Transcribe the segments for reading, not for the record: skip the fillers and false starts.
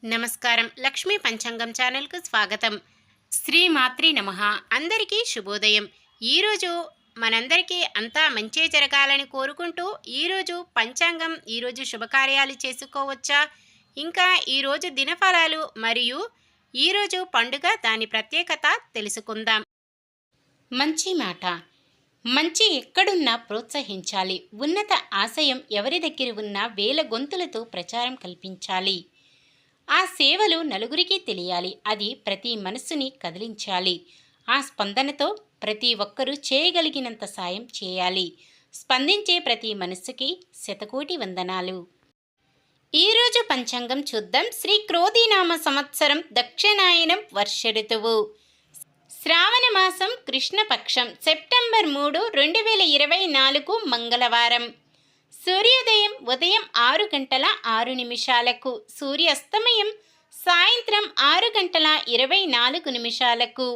నమస్కారం. లక్ష్మీ పంచాంగం ఛానల్‌కు స్వాగతం. శ్రీమాత్రే నమః. అందరికీ శుభోదయం. ఈరోజు మనందరికీ అంతా మంచే జరగాలని కోరుకుంటూ ఈరోజు పంచాంగం, ఈరోజు శుభకార్యాలు చేసుకోవచ్చా, ఇంకా ఈరోజు దినఫలాలు మరియు ఈరోజు పండుగ దాని ప్రత్యేకత తెలుసుకుందాం. మంచి మాట. మంచి ఎక్కడున్నా ప్రోత్సహించాలి. ఉన్నత ఆశయం ఎవరి దగ్గర ఉన్నా వేల గొంతులతో ప్రచారం కల్పించాలి. ఆ సేవలు నలుగురికి తెలియాలి. అది ప్రతి మనస్సుని కదిలించాలి. ఆ స్పందనతో ప్రతి ఒక్కరూ చేయగలిగినంత సాయం చేయాలి. స్పందించే ప్రతి మనస్సుకి శతకోటి వందనాలు. ఈరోజు పంచాంగం చూద్దాం. శ్రీ క్రోధీనామ సంవత్సరం దక్షిణాయనం వర్ష ఋతువు, శ్రావణ మాసం కృష్ణపక్షం, సెప్టెంబర్ 3, 2024 మంగళవారం. సూర్యోదయం ఉదయం 6 గంటల 6 నిమిషాలకు, సూర్యాస్తమయం సాయంత్రం 6 గంటల 24 నిమిషాలకు,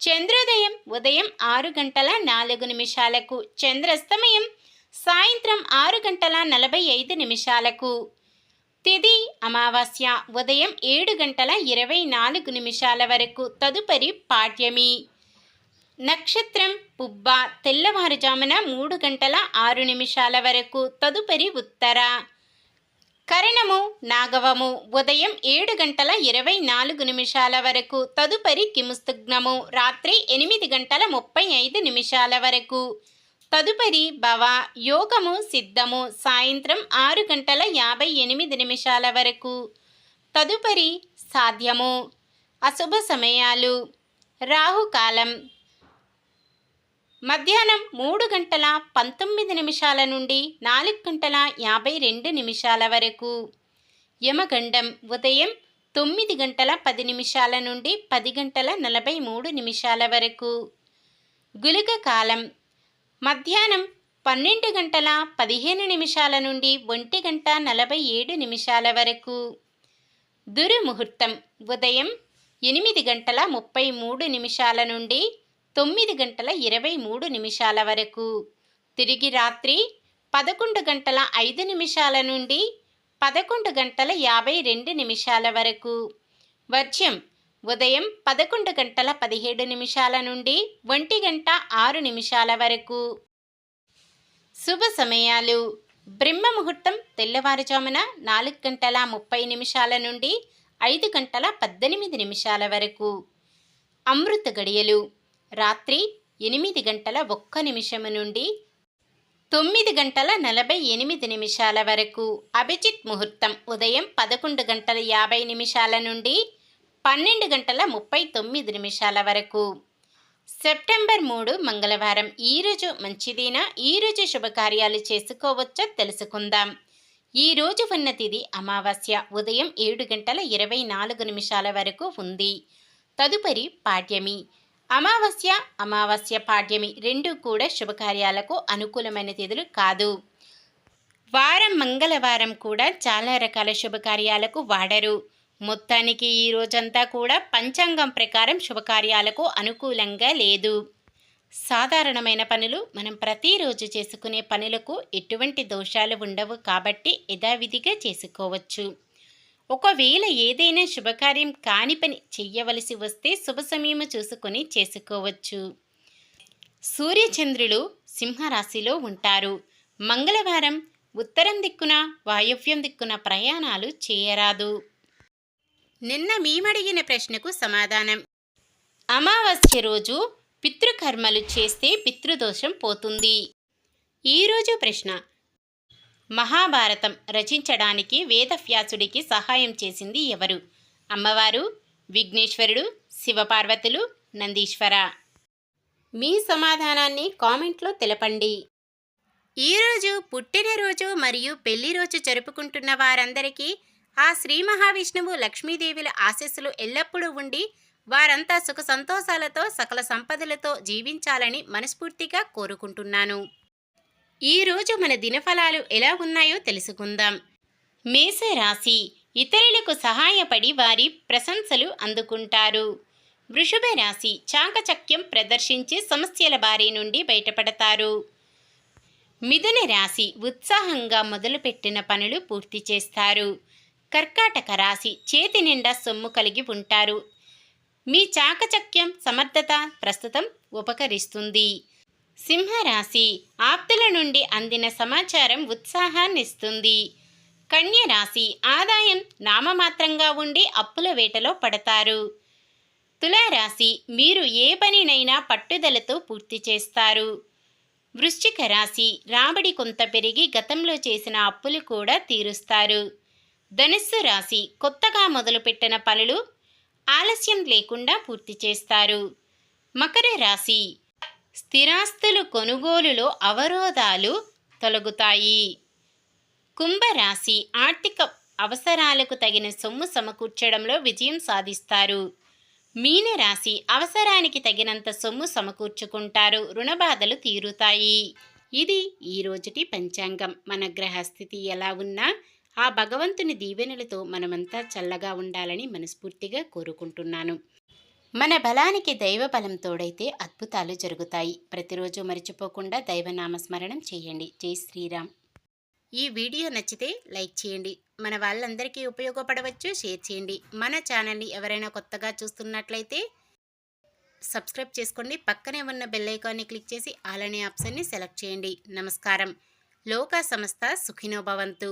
చంద్రోదయం ఉదయం 6 గంటల 4 నిమిషాలకు, చంద్రాస్తమయం సాయంత్రం 6 గంటల 45 నిమిషాలకు. తిథి అమావాస్య ఉదయం 7 గంటల 24 నిమిషాల వరకు, తదుపరి పాడ్యమి. నక్షత్రం పుబ్బ తెల్లవారుజామున 3 గంటల 6 నిమిషాల వరకు, తదుపరి ఉత్తర. కరణము నాగవము ఉదయం 7 గంటల 24 నిమిషాల వరకు, తదుపరి కిముస్తుగ్నము రాత్రి 8 గంటల 35 నిమిషాల వరకు, తదుపరి భవ. యోగము సిద్ధము సాయంత్రం 6 గంటల 58 నిమిషాల వరకు, తదుపరి సాధ్యము. అశుభ సమయాలు. రాహుకాలం మధ్యాహ్నం 3 గంటల 19 నిమిషాల నుండి 4 గంటల 52 నిమిషాల వరకు. యమగండం ఉదయం 9 గంటల 10 నిమిషాల నుండి 10 గంటల 43 నిమిషాల వరకు. గుళిక కాలం మధ్యాహ్నం 12 గంటల 15 నిమిషాల నుండి 1 గంట 47 నిమిషాల వరకు. దుర్ముహూర్తం ఉదయం 8 గంటల 33 నిమిషాల నుండి 9 గంటల 23 నిమిషాల వరకు. తిరిగి రాత్రి 11 గంటల 5 నిమిషాల నుండి 11 గంటల 52 నిమిషాల వరకు. వర్జ్యం ఉదయం 11 గంటల 17 నిమిషాల నుండి 1 గంట 6 నిమిషాల వరకు. శుభ సమయాలు. బ్రహ్మ ముహూర్తం తెల్లవారుజామున 4 గంటల 30 నిమిషాల నుండి 5 గంటల 18 నిమిషాల వరకు. అమృత గడియలు రాత్రి 8 గంటల 1 నిమిషము నుండి 9 గంటల 48 నిమిషాల వరకు. అభిజిత్ ముహూర్తం ఉదయం 11 గంటల 50 నిమిషాల నుండి 12 గంటల 39 నిమిషాల వరకు. సెప్టెంబర్ 3 మంగళవారం. ఈరోజు మంచిదేనా? ఈరోజు శుభకార్యాలు చేసుకోవచ్చో తెలుసుకుందాం. ఈరోజు ఉన్న తిథి అమావాస్య ఉదయం 7 గంటల 24 నిమిషాల వరకు ఉంది. తదుపరి పాడ్యమి. అమావాస్య పాడ్యమి రెండు కూడా శుభకార్యాలకు అనుకూలమైన తిథులు కాదు. వారం మంగళవారం కూడా చాలా రకాల శుభకార్యాలకు వాడరు. మొత్తానికి ఈ రోజంతా కూడా పంచాంగం ప్రకారం శుభకార్యాలకు అనుకూలంగా లేదు. సాధారణమైన పనులు మనం ప్రతిరోజు చేసుకునే పనులకు ఎటువంటి దోషాలు ఉండవు కాబట్టి యథావిధిగా చేసుకోవచ్చు. ఒకవేళ ఏదైనా శుభకార్యం కాని పని చెయ్యవలసి వస్తే శుభ సమయము చూసుకొని చేసుకోవచ్చు. సూర్యచంద్రులు సింహరాశిలో ఉంటారు. మంగళవారం ఉత్తరం దిక్కున వాయువ్యం దిక్కున ప్రయాణాలు చేయరాదు. నిన్న మేమడిగిన ప్రశ్నకు సమాధానం. అమావాస్య రోజు పితృకర్మలు చేస్తే పితృదోషం పోతుంది. ఈరోజు ప్రశ్న. మహాభారతం రచించడానికి వేదవ్యాసుడికి సహాయం చేసింది ఎవరు? అమ్మవారు, విఘ్నేశ్వరుడు, శివపార్వతులు, నందీశ్వర? మీ సమాధానాన్ని కామెంట్లో తెలపండి. ఈరోజు పుట్టినరోజు మరియు పెళ్లిరోజు జరుపుకుంటున్న వారందరికీ ఆ శ్రీ మహావిష్ణువు లక్ష్మీదేవుల ఆశీస్సులు ఎల్లప్పుడూ ఉండి వారంతా సుఖ సంతోషాలతో సకల సంపదలతో జీవించాలని మనస్ఫూర్తిగా కోరుకుంటున్నాను. ఈరోజు మన దినఫలాలు ఎలా ఉన్నాయో తెలుసుకుందాం. మేషరాశి. ఇతరులకు సహాయపడి వారి ప్రశంసలు అందుకుంటారు. వృషభ రాశి. చాకచక్యం ప్రదర్శించి సమస్యల బారి నుండి బయటపడతారు. మిథున రాశి. ఉత్సాహంగా మొదలుపెట్టిన పనులు పూర్తి చేస్తారు. కర్కాటక రాశి చేతి నిండా సొమ్ము కలిగి ఉంటారు. మీ చాకచక్యం సమర్థత ప్రస్తుతం ఉపకరిస్తుంది. సింహరాశి ఆప్తుల నుండి అందిన సమాచారం ఉత్సాహాన్నిస్తుంది. కన్య రాశి ఆదాయం నామమాత్రంగా ఉండి అప్పుల వేటలో పడతారు. తులారాశి మీరు ఏ పనినైనా పట్టుదలతో పూర్తి చేస్తారు. వృశ్చిక రాశి రాబడి కొంత పెరిగి గతంలో చేసిన అప్పులు కూడా తీరుస్తారు. ధనుస్సు రాశి కొత్తగా మొదలుపెట్టిన పనులు ఆలస్యం లేకుండా పూర్తి చేస్తారు. మకర రాశి స్థిరాస్తులు కొనుగోలులో అవరోధాలు తొలగుతాయి. కుంభరాశి ఆర్థిక అవసరాలకు తగిన సొమ్ము సమకూర్చడంలో విజయం సాధిస్తారు. మీనరాశి అవసరానికి తగినంత సొమ్ము సమకూర్చుకుంటారు. రుణబాధలు తీరుతాయి. ఇది ఈ రోజుటి పంచాంగం. మన గ్రహస్థితి ఎలా ఉన్నా ఆ భగవంతుని దీవెనలతో మనమంతా చల్లగా ఉండాలని మనస్ఫూర్తిగా కోరుకుంటున్నాను. మన బలానికి దైవ బలం తోడైతే అద్భుతాలు జరుగుతాయి. ప్రతిరోజు మర్చిపోకుండా దైవనామస్మరణం చేయండి. జై శ్రీరామ్. ఈ వీడియో నచ్చితే లైక్ చేయండి. మన వాళ్ళందరికీ ఉపయోగపడవచ్చు. షేర్ చేయండి. మన ఛానల్ని ఎవరైనా కొత్తగా చూస్తున్నట్లయితే సబ్స్క్రైబ్ చేసుకోండి. పక్కనే ఉన్న బెల్ ఐకాన్ని క్లిక్ చేసి ఆల్ అనే ఆప్షన్ని సెలెక్ట్ చేయండి. నమస్కారం. లోకా సమస్త సుఖినో భవంతు.